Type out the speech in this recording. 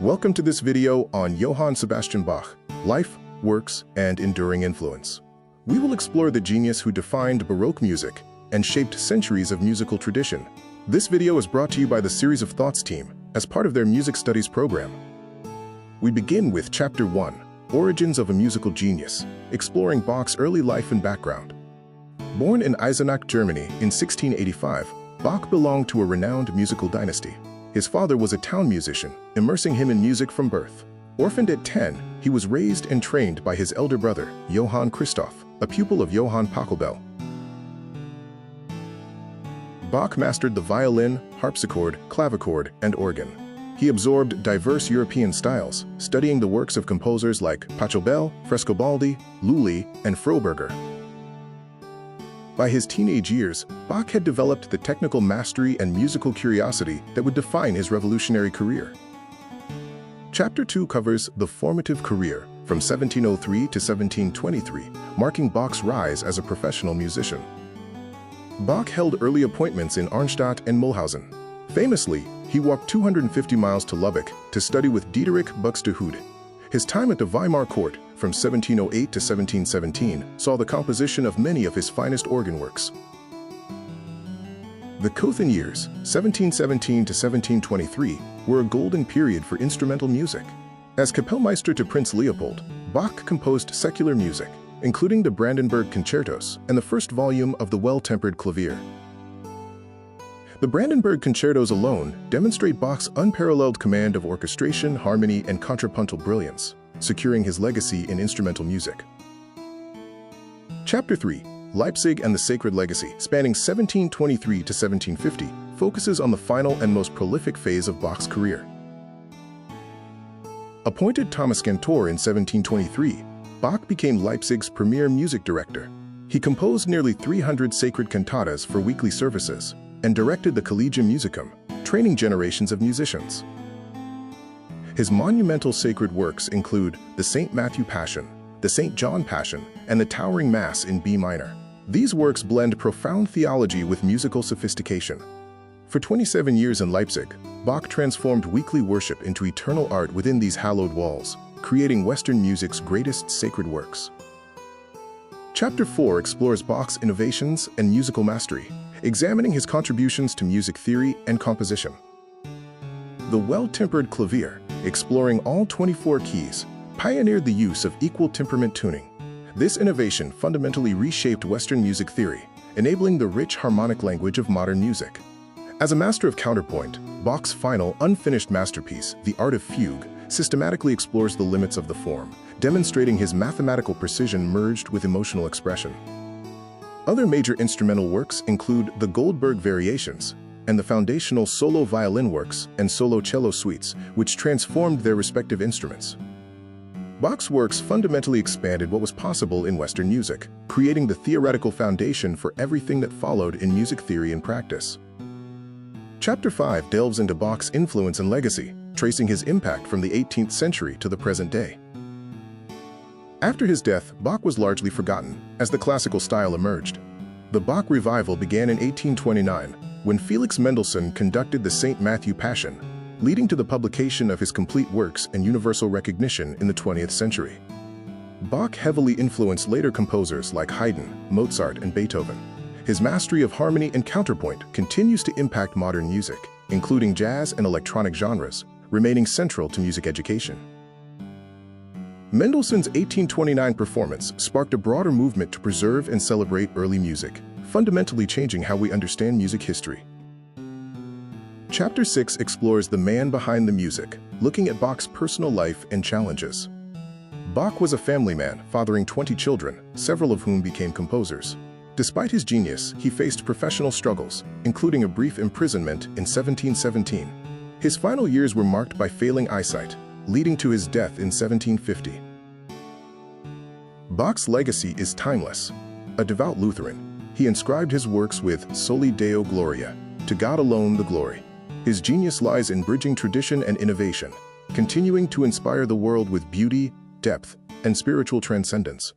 Welcome to this video on Johann Sebastian Bach, life, works, and enduring influence. We will explore the genius who defined Baroque music and shaped centuries of musical tradition. This video is brought to you by the Series of Thoughts team as part of their music studies program. We begin with Chapter 1, Origins of a Musical Genius, exploring Bach's early life and background. Born in Eisenach, Germany in 1685, Bach belonged to a renowned musical dynasty. His father was a town musician, immersing him in music from birth. Orphaned at 10, he was raised and trained by his elder brother, Johann Christoph, a pupil of Johann Pachelbel. Bach mastered the violin, harpsichord, clavichord, and organ. He absorbed diverse European styles, studying the works of composers like Pachelbel, Frescobaldi, Lully, and Froberger. By his teenage years, Bach had developed the technical mastery and musical curiosity that would define his revolutionary career. Chapter 2 covers the formative career from 1703 to 1723, marking Bach's rise as a professional musician. Bach held early appointments in Arnstadt and Mulhausen. Famously, he walked 250 miles to Lübeck to study with Diederik Buxtehude. His time at the Weimar court from 1708 to 1717 saw the composition of many of his finest organ works. The Köthen years, 1717 to 1723, were a golden period for instrumental music. As Kapellmeister to Prince Leopold, Bach composed secular music, including the Brandenburg Concertos and the first volume of the Well-Tempered Clavier. The Brandenburg Concertos alone demonstrate Bach's unparalleled command of orchestration, harmony, and contrapuntal brilliance, securing his legacy in instrumental music. Chapter 3, Leipzig and the Sacred Legacy, spanning 1723 to 1750, focuses on the final and most prolific phase of Bach's career. Appointed Thomas Cantor in 1723, Bach became Leipzig's premier music director. He composed nearly 300 sacred cantatas for weekly services and directed the Collegium Musicum, training generations of musicians. His monumental sacred works include the St. Matthew Passion, the St. John Passion, and the Towering Mass in B minor. These works blend profound theology with musical sophistication. For 27 years in Leipzig, Bach transformed weekly worship into eternal art within these hallowed walls, creating Western music's greatest sacred works. Chapter 4 explores Bach's innovations and musical mastery, examining his contributions to music theory and composition. The Well-Tempered Clavier, exploring all 24 keys, pioneered the use of equal temperament tuning. This innovation fundamentally reshaped Western music theory, enabling the rich harmonic language of modern music. As a master of counterpoint, Bach's final, unfinished masterpiece, The Art of Fugue, systematically explores the limits of the form, demonstrating his mathematical precision merged with emotional expression. Other major instrumental works include the Goldberg Variations and the foundational solo violin works and solo cello suites, which transformed their respective instruments. Bach's works fundamentally expanded what was possible in Western music, creating the theoretical foundation for everything that followed in music theory and practice. Chapter 5 delves into Bach's influence and legacy, tracing his impact from the 18th century to the present day. After his death, Bach was largely forgotten as the classical style emerged. The Bach revival began in 1829 when Felix Mendelssohn conducted the St. Matthew Passion, leading to the publication of his complete works and universal recognition in the 20th century. Bach heavily influenced later composers like Haydn, Mozart, and Beethoven. His mastery of harmony and counterpoint continues to impact modern music, including jazz and electronic genres, remaining central to music education. Mendelssohn's 1829 performance sparked a broader movement to preserve and celebrate early music, fundamentally changing how we understand music history. Chapter 6 explores the man behind the music, looking at Bach's personal life and challenges. Bach was a family man, fathering 20 children, several of whom became composers. Despite his genius, he faced professional struggles, including a brief imprisonment in 1717. His final years were marked by failing eyesight, leading to his death in 1750. Bach's legacy is timeless. A devout Lutheran, he inscribed his works with Soli Deo Gloria, to God alone the glory. His genius lies in bridging tradition and innovation, continuing to inspire the world with beauty, depth, and spiritual transcendence.